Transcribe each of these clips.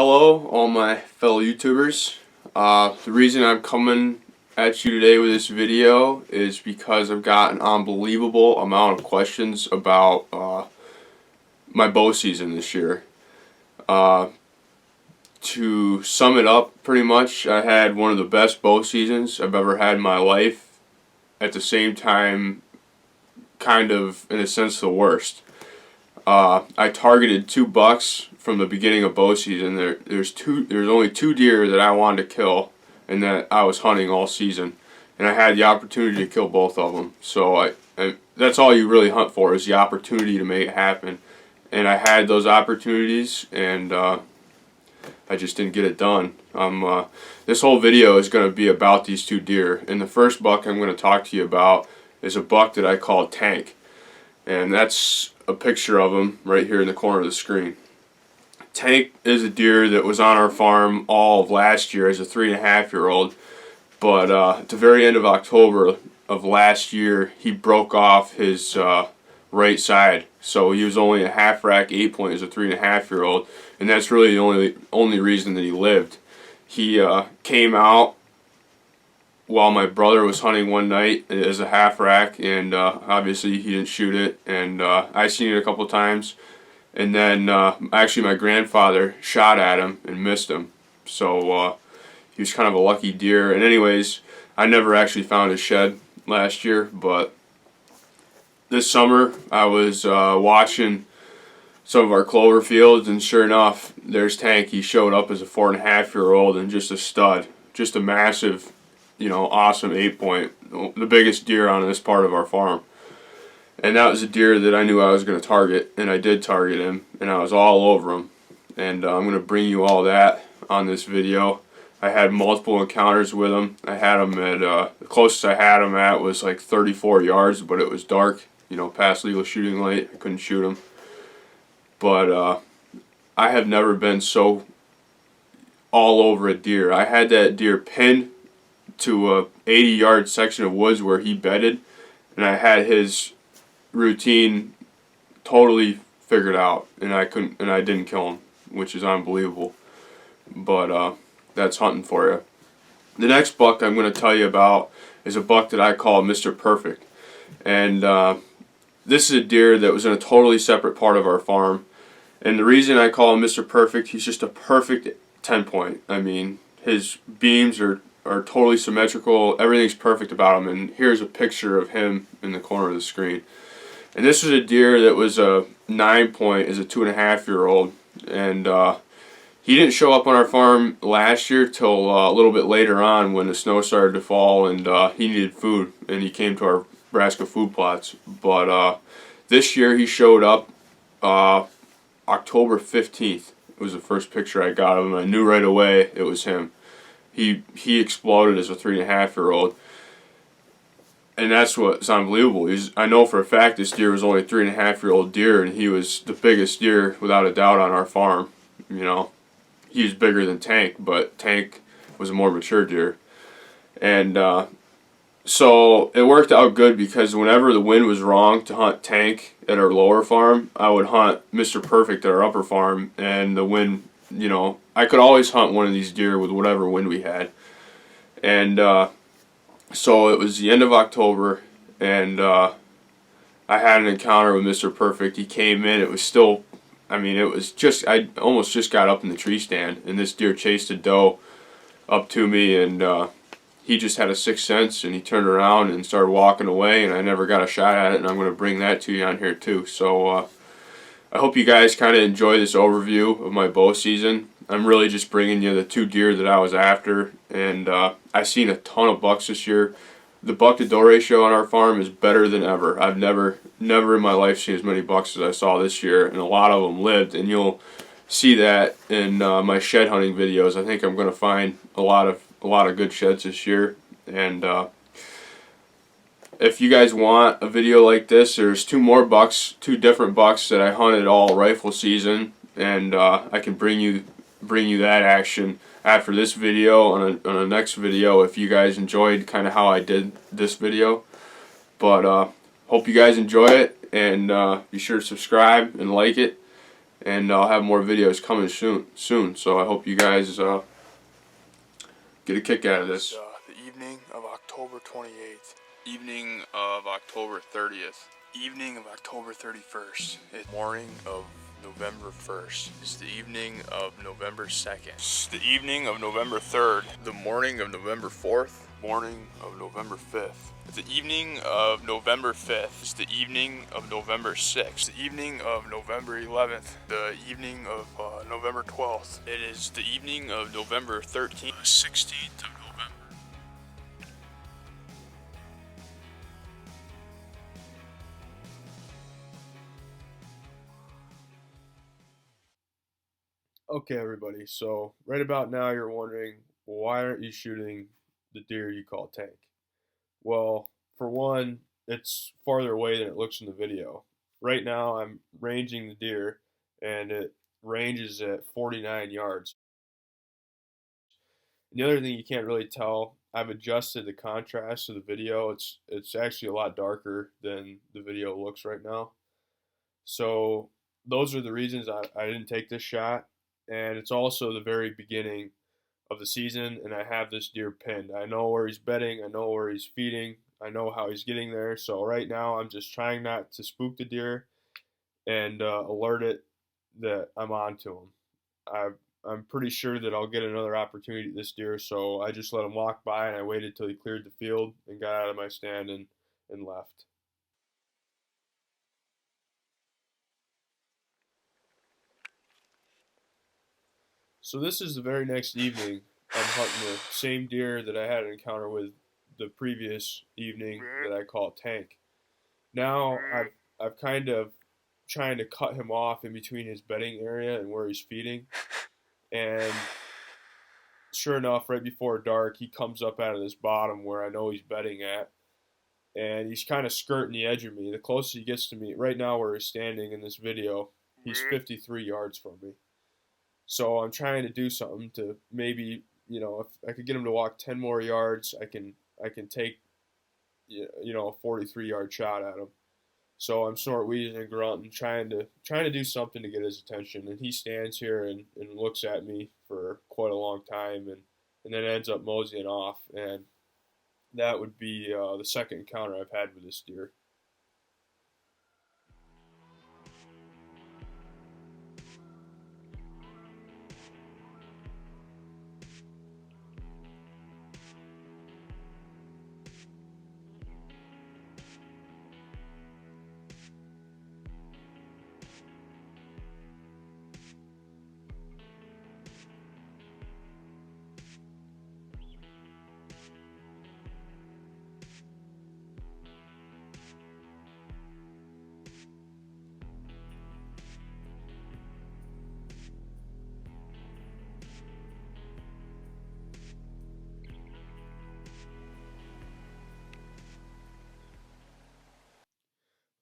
Hello, all my fellow YouTubers. The reason I'm coming at you today with this video is because I've got an unbelievable amount of questions about my bow season this year. To sum it up, pretty much, I had one of the best bow seasons I've ever had in my life. At the same time, kind of, in a sense, the worst. I targeted 2 bucks from the beginning of bow season. There's only 2 deer that I wanted to kill, and that I was hunting all season, and I had the opportunity to kill both of them. So that's all you really hunt for, is the opportunity to make it happen. And I had those opportunities, and I just didn't get it done. This whole video is going to be about these 2 deer, and the first buck I'm going to talk to you about is a buck that I call Tank, and that's a picture of him right here in the corner of the screen. Tank is a deer that was on our farm all of last year as a 3.5-year-old, but at the very end of October of last year, he broke off his right side, so he was only a half rack 8-point as a 3.5-year-old, and that's really the only reason that he lived. He came out while my brother was hunting one night as a half rack, and obviously he didn't shoot it, and I seen it a couple times, and then actually my grandfather shot at him and missed him, so he was kind of a lucky deer. And anyways, I never actually found his shed last year, but this summer I was watching some of our clover fields, and sure enough, there's Tank. He showed up as a 4.5-year-old and just a stud, just a massive, awesome 8-point, the biggest deer on this part of our farm. And that was a deer that I knew I was going to target, and I did target him, and I was all over him. And I'm going to bring you all that on this video. I had multiple encounters with him. I had him at, the closest I had him at was like 34 yards, but it was dark, past legal shooting light. I couldn't shoot him. But I have never been so all over a deer. I had that deer pinned to a 80-yard section of woods where he bedded, and I had his routine totally figured out, and I didn't kill him, which is unbelievable. But that's hunting for you. The next buck I'm going to tell you about is a buck that I call Mr.Perfect, and this is a deer that was in a totally separate part of our farm. And the reason I call him Mr.Perfect, he's just a perfect 10-point. I mean, his beams are totally symmetrical. Everything's perfect about him. And here's a picture of him in the corner of the screen. And this was a deer that was a 9-point as a 2.5-year-old. And he didn't show up on our farm last year till a little bit later on when the snow started to fall, and he needed food. And he came to our Nebraska food plots. But this year he showed up October 15th. It was the first picture I got of him. I knew right away it was him. He exploded as a 3.5-year-old, and that's what's unbelievable. I know for a fact this deer was only a 3.5-year-old deer, and he was the biggest deer without a doubt on our farm. He was bigger than Tank, but Tank was a more mature deer, and so it worked out good, because whenever the wind was wrong to hunt Tank at our lower farm, I would hunt Mr.Perfect at our upper farm, and the wind, I could always hunt one of these deer with whatever wind we had. And so it was the end of October, and I had an encounter with Mr.Perfect. He came in, it was still, I almost just got up in the tree stand, and this deer chased a doe up to me, and he just had a sixth sense, and he turned around and started walking away, and I never got a shot at it, and I'm going to bring that to you on here too. So I hope you guys kind of enjoy this overview of my bow season. I'm really just bringing you the 2 deer that I was after, and I've seen a ton of bucks this year. The buck-to-doe ratio on our farm is better than ever. I've never in my life seen as many bucks as I saw this year, and a lot of them lived, and you'll see that in my shed hunting videos. I think I'm going to find a lot of good sheds this year. And if you guys want a video like this, there's 2 different bucks that I hunted all rifle season, and I can bring you that action after this video on a next video if you guys enjoyed kind of how I did this video. But hope you guys enjoy it, and be sure to subscribe and like it, and I'll have more videos coming soon. So I hope you guys get a kick out of this. The evening of October 28th, evening of October 30th, evening of October 31st, it's morning of November 1st, it's the evening of November 2nd, it's the evening of November 3rd, the morning of November 4th, morning of November 5th. It's the evening of November 5th. It's the evening of November 6th. The evening of November 11th. The evening of November 12th. It is the evening of November 13th. 16th of November. Okay, everybody. So right about now, you're wondering, why aren't you shooting the deer you call Tank? Well, for one, it's farther away than it looks in the video. Right now, I'm ranging the deer, and it ranges at 49 yards. And the other thing you can't really tell, I've adjusted the contrast of the video. It's actually a lot darker than the video looks right now. So those are the reasons I didn't take this shot. And it's also the very beginning of the season, and I have this deer pinned. I know where he's bedding, I know where he's feeding, I know how he's getting there. So right now, I'm just trying not to spook the deer and alert it that I'm on to him. I, I'm pretty sure that I'll get another opportunity this deer, so I just let him walk by and I waited till he cleared the field and got out of my stand and left. So this is the very next evening. I'm hunting the same deer that I had an encounter with the previous evening that I call Tank. Now I've kind of trying to cut him off in between his bedding area and where he's feeding. And sure enough, right before dark, he comes up out of this bottom where I know he's bedding at, and he's kind of skirting the edge of me. The closer he gets to me, right now where he's standing in this video, he's 53 yards from me. So I'm trying to do something to maybe, if I could get him to walk 10 more yards, I can take, a 43-yard shot at him. So I'm snort wheezing and grunting, trying to do something to get his attention. And he stands here and looks at me for quite a long time, and then ends up moseying off. And that would be the second encounter I've had with this deer.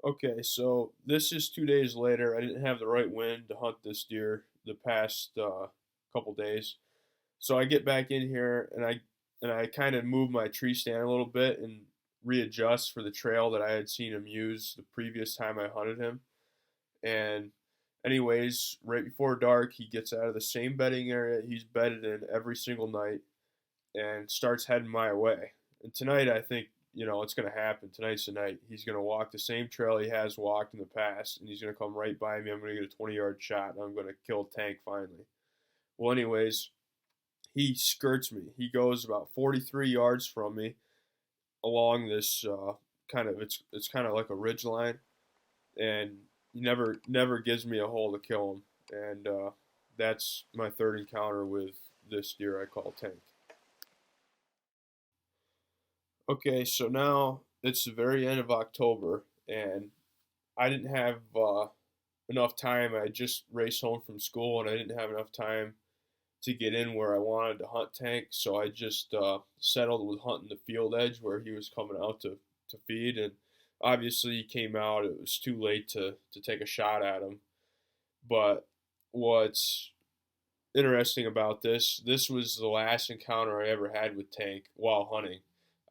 Okay, so this is 2 days later. I didn't have the right wind to hunt this deer the past couple days. So I get back in here and I kind of move my tree stand a little bit and readjust for the trail that I had seen him use the previous time I hunted him. And anyways, right before dark, he gets out of the same bedding area he's bedded in every single night and starts heading my way. And tonight, I think, it's going to happen. Tonight's the night. He's going to walk the same trail he has walked in the past, and he's going to come right by me. I'm going to get a 20-yard shot, and I'm going to kill Tank finally. Well, anyways, he skirts me. He goes about 43 yards from me along this it's kind of like a ridge line, and he never gives me a hole to kill him. And that's my third encounter with this deer I call Tank. Okay, so now it's the very end of October, and I didn't have enough time. I just raced home from school, and I didn't have enough time to get in where I wanted to hunt Tank, so I just settled with hunting the field edge where he was coming out to feed. And obviously, he came out. It was too late to take a shot at him. But what's interesting about this was the last encounter I ever had with Tank while hunting.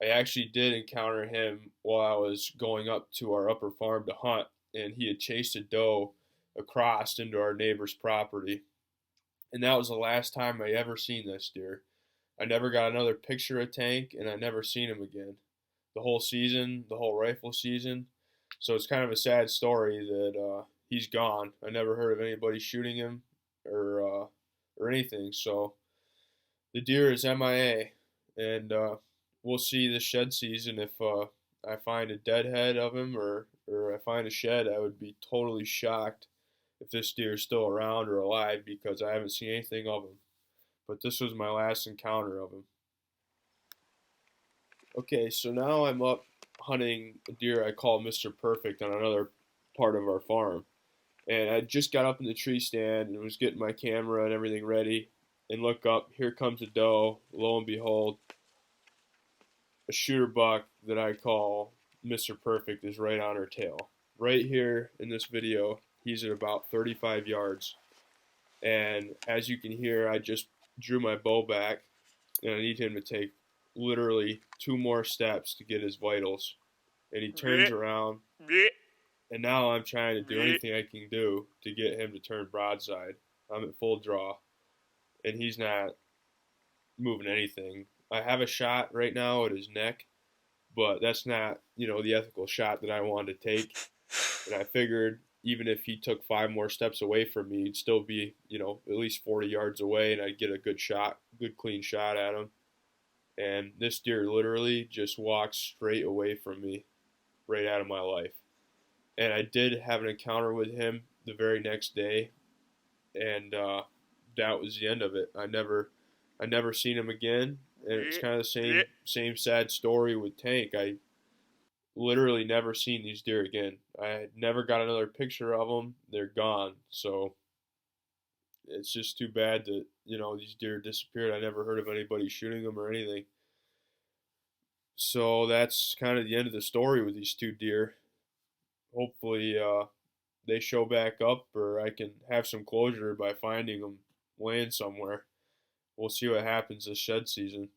I actually did encounter him while I was going up to our upper farm to hunt, and he had chased a doe across into our neighbor's property. And that was the last time I ever seen this deer. I never got another picture of Tank, and I never seen him again. The whole season, the whole rifle season. So it's kind of a sad story that he's gone. I never heard of anybody shooting him or anything. So the deer is MIA, and we'll see this shed season if I find a dead head of him or I find a shed. I would be totally shocked if this deer is still around or alive because I haven't seen anything of him. But this was my last encounter of him. Okay, so now I'm up hunting a deer I call Mr.Perfect on another part of our farm. And I just got up in the tree stand and was getting my camera and everything ready. And look up, here comes a doe. Lo and behold, a shooter buck that I call Mr.Perfect is right on her tail. Right here in this video, he's at about 35 yards. And as you can hear, I just drew my bow back and I need him to take literally 2 more steps to get his vitals. And he turns around, and now I'm trying to do anything I can do to get him to turn broadside. I'm at full draw, and he's not moving anything. I have a shot right now at his neck, but that's not, the ethical shot that I wanted to take. And I figured even if he took 5 more steps away from me, he'd still be, at least 40 yards away, and I'd get a good shot, good clean shot at him. And this deer literally just walked straight away from me, right out of my life. And I did have an encounter with him the very next day, and that was the end of it. I never seen him again, and it's kind of the same sad story with Tank. I literally never seen these deer again. I never got another picture of them. They're gone. So it's just too bad that these deer disappeared. I never heard of anybody shooting them or anything. So that's kind of the end of the story with these 2 deer. Hopefully, they show back up, or I can have some closure by finding them laying somewhere. We'll see what happens this shed season.